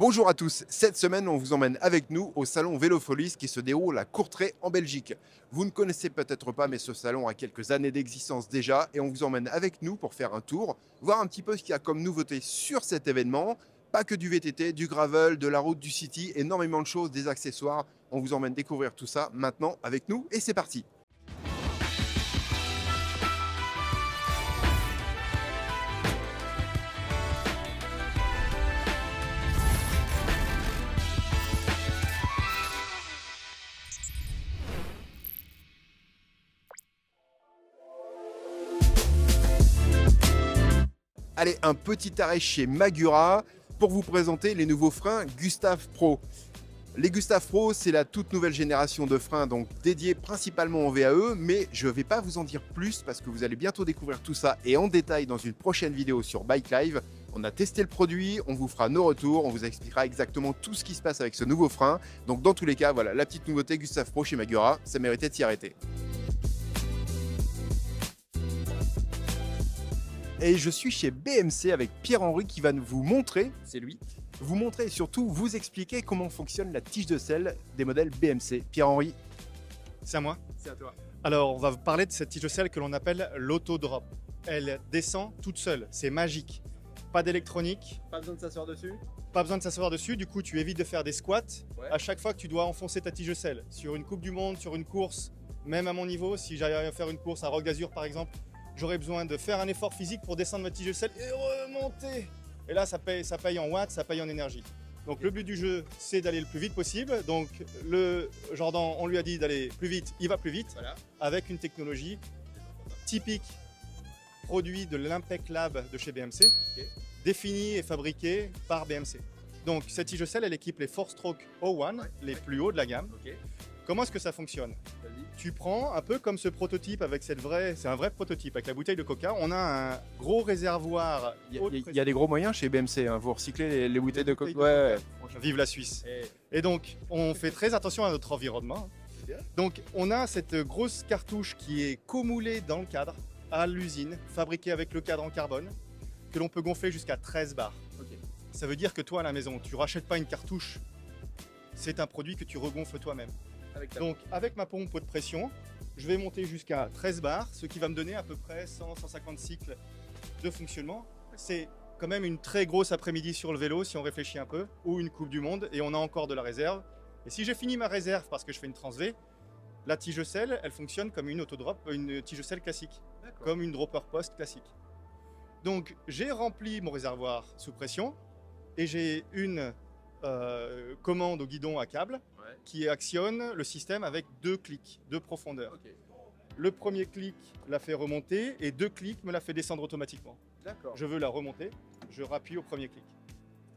Bonjour à tous, cette semaine on vous emmène avec nous au salon Vélofolis qui se déroule à Courtrai en Belgique. Vous ne connaissez peut-être pas mais ce salon a quelques années d'existence déjà et on vous emmène avec nous pour faire un tour, voir un petit peu ce qu'il y a comme nouveauté sur cet événement. Pas que du VTT, du gravel, de la route, du city, énormément de choses, des accessoires. On vous emmène découvrir tout ça maintenant avec nous et c'est parti. Allez, un petit arrêt chez Magura pour vous présenter les nouveaux freins Gustave Pro. Les Gustave Pro, c'est la toute nouvelle génération de freins donc dédiés principalement en VAE, mais je ne vais pas vous en dire plus parce que vous allez bientôt découvrir tout ça et en détail dans une prochaine vidéo sur Bike Live. On a testé le produit, on vous fera nos retours, on vous expliquera exactement tout ce qui se passe avec ce nouveau frein. Donc dans tous les cas, voilà la petite nouveauté Gustave Pro chez Magura, ça méritait de s'y arrêter. Et je suis chez BMC avec Pierre-Henri qui va vous montrer, c'est lui, vous montrer et surtout vous expliquer comment fonctionne la tige de selle des modèles BMC. Pierre-Henri, c'est à moi. c'est à toi. Alors, on va vous parler de cette tige de selle que l'on appelle l'autodrop. Elle descend toute seule, c'est magique. Pas d'électronique. Pas besoin de s'asseoir dessus. Pas besoin de s'asseoir dessus, du coup tu évites de faire des squats Ouais. à chaque fois que tu dois enfoncer ta tige de selle. Sur une Coupe du Monde, sur une course, même à mon niveau, si j'allais faire une course à Roque d'Azur par exemple, j'aurais besoin de faire un effort physique pour descendre ma tige de selle et remonter. Et là, ça paye en watts, ça paye en énergie. Donc Ok. le but du jeu, c'est d'aller le plus vite possible. Donc le Jordan, on lui a dit d'aller plus vite, il va plus vite, Voilà. avec une technologie typique, produit de l'Impec Lab de chez BMC, Ok. définie et fabriquée par BMC. Donc cette tige de selle, elle équipe les 4Stroke O1, Ouais. les plus hauts de la gamme. Ok, Comment est-ce que ça fonctionne? vas-y. Tu prends un peu comme ce prototype avec c'est un vrai prototype avec la bouteille de coca. On a un gros réservoir. Il y a des gros moyens chez BMC, hein. Vous recyclez les bouteilles de coca. bouteilles de Ouais. Vive la Suisse. Et donc, on fait très attention à notre environnement. C'est bien. Donc, on a cette grosse cartouche qui est comoulée dans le cadre à l'usine, fabriquée avec le cadre en carbone, que l'on peut gonfler jusqu'à 13 bars. Ok. Ça veut dire que toi, à la maison, tu rachètes pas une cartouche. C'est un produit que tu regonfles toi-même. Avec ta... Donc avec ma pompe de pression, je vais monter jusqu'à 13 bars, ce qui va me donner à peu près 100-150 cycles de fonctionnement. C'est quand même une très grosse après-midi sur le vélo si on réfléchit un peu, ou une Coupe du Monde, et on a encore de la réserve. Et si j'ai fini ma réserve parce que je fais une transv, la tige de selle, elle fonctionne comme une autodrop, une tige de selle classique, D'accord. comme une dropper post classique. Donc j'ai rempli mon réservoir sous pression, et j'ai une commande au guidon à câble, Ouais. qui actionne le système avec 2 clics de profondeur. Ok. Le premier clic la fait remonter et 2 clics me la fait descendre automatiquement. D'accord. Je veux la remonter, je rappuie au premier clic.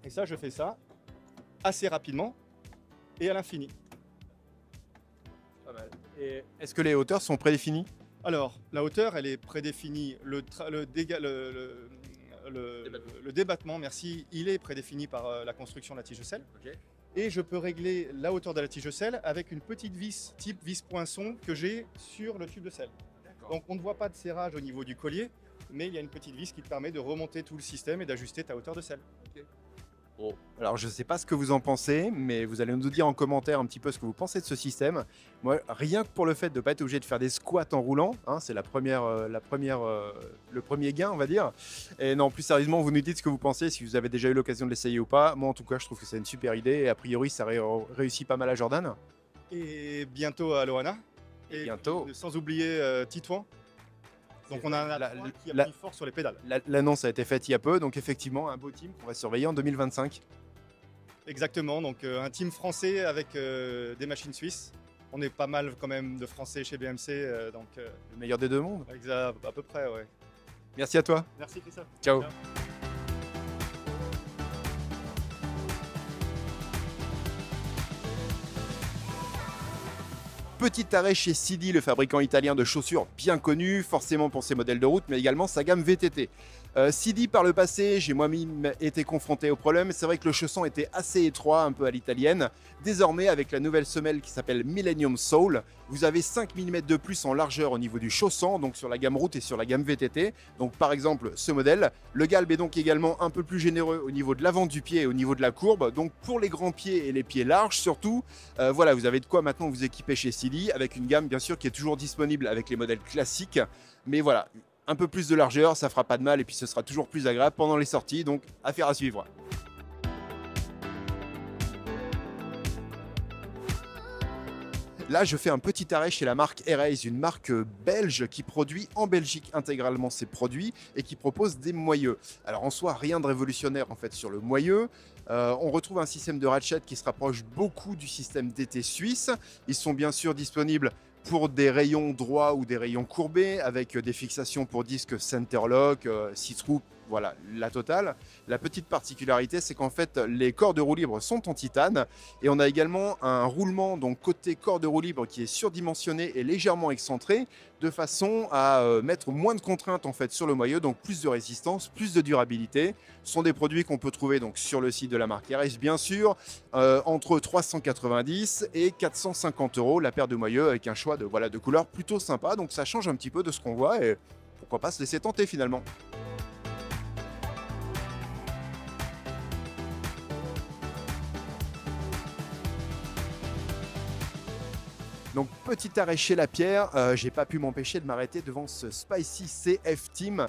Et ça, je fais ça assez rapidement et à l'infini. Pas mal. Et est-ce que les hauteurs sont prédéfinies? Alors, la hauteur, elle est prédéfinie. Le débattement, merci, il est prédéfini par la construction de la tige de selle. Ok. Et je peux régler la hauteur de la tige de selle avec une petite vis type vis poinçon que j'ai sur le tube de selle. D'accord. Donc on ne voit pas de serrage au niveau du collier, mais il y a une petite vis qui te permet de remonter tout le système et d'ajuster ta hauteur de selle. Bon, alors je ne sais pas ce que vous en pensez, mais vous allez nous dire en commentaire un petit peu ce que vous pensez de ce système. Moi, rien que pour le fait de ne pas être obligé de faire des squats en roulant, hein, c'est le premier gain, on va dire. Et non, plus sérieusement, vous nous dites ce que vous pensez, si vous avez déjà eu l'occasion de l'essayer ou pas. Moi, en tout cas, je trouve que c'est une super idée et a priori, ça réussit pas mal à Jordan. Et bientôt à Loana. Et bientôt. Sans oublier Titouan. Donc on a un Titouan qui la- appuie fort sur les pédales. L'annonce a été faite il y a peu, donc effectivement, un beau team qu'on va surveiller en 2025. Exactement, donc un team français avec des machines suisses. On est pas mal quand même de français chez BMC, Le meilleur des deux mondes. à peu près, ouais. Merci à toi. Merci Christophe. Ciao. Petit arrêt chez Sidi, le fabricant italien de chaussures bien connu, forcément pour ses modèles de route, mais également sa gamme VTT. Sidi, par le passé, j'ai moi-même été confronté au problème. C'est vrai que le chausson était assez étroit, un peu à l'italienne. Désormais, avec la nouvelle semelle qui s'appelle Millennium Soul, vous avez 5 mm de plus en largeur au niveau du chausson, donc sur la gamme route et sur la gamme VTT. Donc par exemple, ce modèle. Le galbe est donc également un peu plus généreux au niveau de l'avant du pied et au niveau de la courbe. Donc pour les grands pieds et les pieds larges surtout, voilà, vous avez de quoi maintenant vous équiper chez Sidi, avec une gamme bien sûr qui est toujours disponible avec les modèles classiques. Mais voilà, un peu plus de largeur, ça fera pas de mal et puis ce sera toujours plus agréable pendant les sorties, donc affaire à suivre. Là, je fais un petit arrêt chez la marque Erase, une marque belge qui produit en Belgique intégralement ses produits et qui propose des moyeux. Alors en soi, rien de révolutionnaire en fait sur le moyeu. On retrouve un système de ratchet qui se rapproche beaucoup du système DT suisse. Ils sont bien sûr disponibles pour des rayons droits ou des rayons courbés avec des fixations pour disques Centerlock, 6 trous, voilà la totale. La petite particularité, c'est qu'en fait les corps de roue libre sont en titane et on a également un roulement donc côté corps de roue libre qui est surdimensionné et légèrement excentré de façon à mettre moins de contraintes en fait sur le moyeu, donc plus de résistance, plus de durabilité. Ce sont des produits qu'on peut trouver donc sur le site de la marque RS bien sûr, entre 390 et 450 € la paire de moyeux avec un choix de couleurs plutôt sympa, donc ça change un petit peu de ce qu'on voit et pourquoi pas se laisser tenter finalement. Donc petit arrêt chez Lapierre, j'ai pas pu m'empêcher de m'arrêter devant ce Spicy CF Team,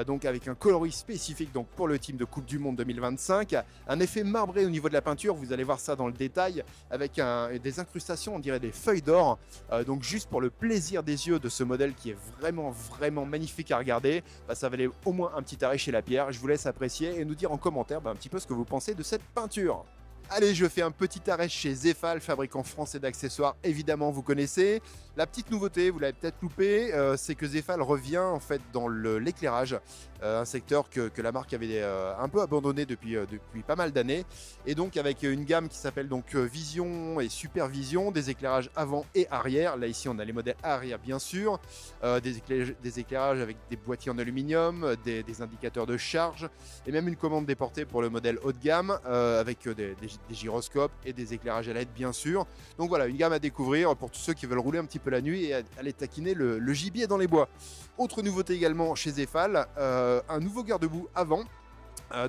donc avec un coloris spécifique donc pour le team de Coupe du Monde 2025, un effet marbré au niveau de la peinture, vous allez voir ça dans le détail, avec des incrustations, on dirait des feuilles d'or, donc juste pour le plaisir des yeux de ce modèle qui est vraiment magnifique à regarder, ça valait au moins un petit arrêt chez Lapierre. Je vous laisse apprécier et nous dire en commentaire un petit peu ce que vous pensez de cette peinture. Allez, je fais un petit arrêt chez Zefal, fabricant français d'accessoires, évidemment vous connaissez. La petite nouveauté, vous l'avez peut-être loupé, c'est que Zefal revient en fait dans l'éclairage, un secteur que la marque avait un peu abandonné depuis pas mal d'années. Et donc avec une gamme qui s'appelle donc Vision et Super Vision, des éclairages avant et arrière. Là ici on a les modèles arrière bien sûr, des éclairages avec des boîtiers en aluminium, des indicateurs de charge et même une commande déportée pour le modèle haut de gamme avec des gyroscopes et des éclairages à LED bien sûr. Donc voilà, une gamme à découvrir pour tous ceux qui veulent rouler un petit peu la nuit et aller taquiner le gibier dans les bois. Autre nouveauté également chez Zefal, un nouveau garde-boue avant,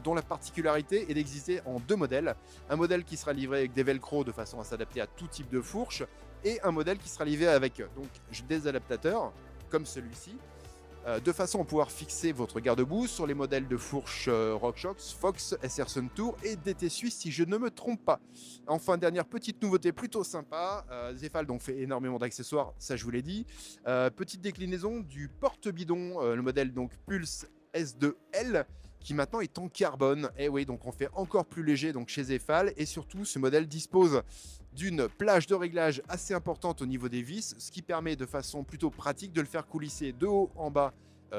dont la particularité est d'exister en deux modèles. Un modèle qui sera livré avec des velcro de façon à s'adapter à tout type de fourche et un modèle qui sera livré avec donc, des adaptateurs comme celui-ci, de façon à pouvoir fixer votre garde-boue sur les modèles de fourche RockShox, Fox, SR Suntour et DT Suisse si je ne me trompe pas. Enfin, dernière petite nouveauté plutôt sympa, Zefal donc fait énormément d'accessoires, ça je vous l'ai dit. Petite déclinaison du porte-bidon, le modèle donc Pulse S2L, qui maintenant est en carbone. Et oui, donc on fait encore plus léger donc chez Zefal et surtout ce modèle dispose d'une plage de réglage assez importante au niveau des vis, ce qui permet de façon plutôt pratique de le faire coulisser de haut en bas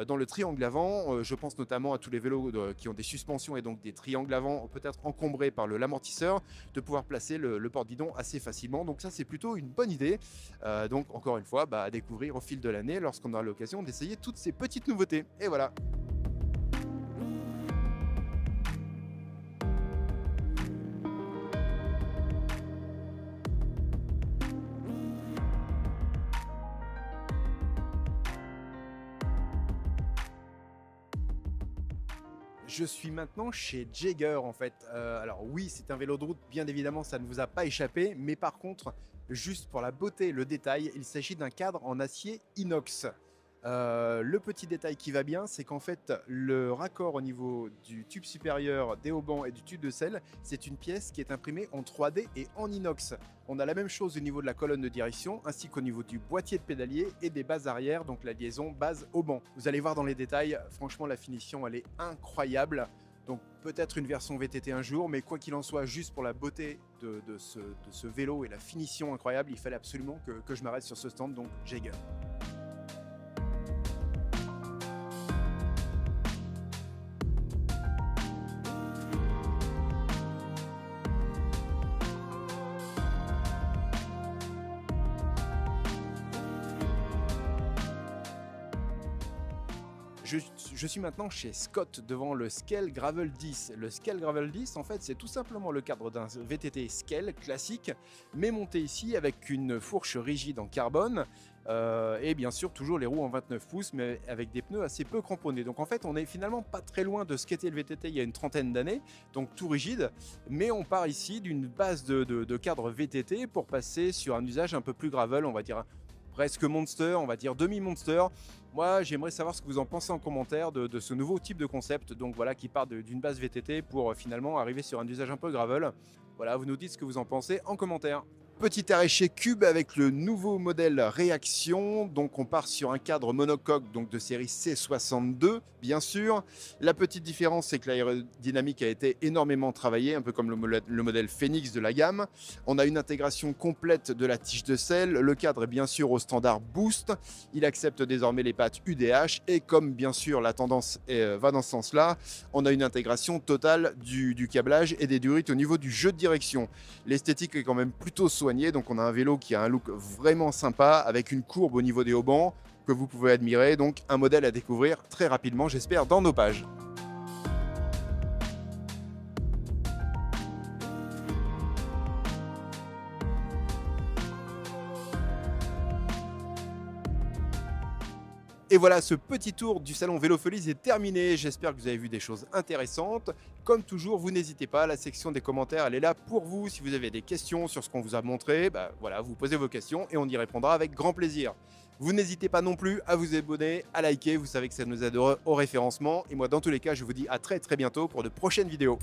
dans le triangle avant. Je pense notamment à tous les vélos qui ont des suspensions et donc des triangles avant peut-être encombrés par l'amortisseur, de pouvoir placer le porte-bidon assez facilement. Donc ça c'est plutôt une bonne idée. Donc encore une fois à découvrir au fil de l'année lorsqu'on aura l'occasion d'essayer toutes ces petites nouveautés. Et voilà. Je suis maintenant chez Jaeger en fait. Alors oui, c'est un vélo de route, bien évidemment, ça ne vous a pas échappé. Mais par contre, juste pour la beauté, le détail, il s'agit d'un cadre en acier inox. Le petit détail qui va bien, c'est qu'en fait, le raccord au niveau du tube supérieur, des haubans et du tube de selle, c'est une pièce qui est imprimée en 3D et en inox. On a la même chose au niveau de la colonne de direction, ainsi qu'au niveau du boîtier de pédalier et des bases arrière, donc la liaison base-hauban. Vous allez voir dans les détails, franchement, la finition, elle est incroyable. Donc peut-être une version VTT un jour, mais quoi qu'il en soit, juste pour la beauté de ce vélo et la finition incroyable, il fallait absolument que je m'arrête sur ce stand, donc Jaeger. Je suis maintenant chez Scott devant le Scale Gravel 10. Le Scale Gravel 10, en fait, c'est tout simplement le cadre d'un VTT Scale classique, mais monté ici avec une fourche rigide en carbone et bien sûr toujours les roues en 29 pouces, mais avec des pneus assez peu cramponnés. Donc en fait, on est finalement pas très loin de ce qu'était le VTT il y a une trentaine d'années, donc tout rigide, mais on part ici d'une base de cadre VTT pour passer sur un usage un peu plus gravel, on va dire presque monster, on va dire demi-monster. Moi, j'aimerais savoir ce que vous en pensez en commentaire de ce nouveau type de concept, donc voilà, qui part d'une base VTT pour finalement arriver sur un usage un peu gravel. Voilà, vous nous dites ce que vous en pensez en commentaire. Petit arrêt chez Cube avec le nouveau modèle Réaction. Donc on part sur un cadre monocoque donc de série C62 bien sûr. La petite différence c'est que l'aérodynamique a été énormément travaillée, un peu comme le modèle Phoenix de la gamme. On a une intégration complète de la tige de selle. Le cadre est bien sûr au standard Boost. Il accepte désormais les pattes UDH et comme bien sûr la tendance va dans ce sens-là, on a une intégration totale du câblage et des durites au niveau du jeu de direction. L'esthétique est quand même plutôt soigné, donc on a un vélo qui a un look vraiment sympa avec une courbe au niveau des haubans que vous pouvez admirer, donc un modèle à découvrir très rapidement j'espère dans nos pages. Et voilà, ce petit tour du salon Vélo Folies est terminé. J'espère que vous avez vu des choses intéressantes. Comme toujours, vous n'hésitez pas, la section des commentaires, elle est là pour vous. Si vous avez des questions sur ce qu'on vous a montré, voilà, vous posez vos questions et on y répondra avec grand plaisir. Vous n'hésitez pas non plus à vous abonner, à liker, vous savez que ça nous aide au référencement. Et moi, dans tous les cas, je vous dis à très bientôt pour de prochaines vidéos.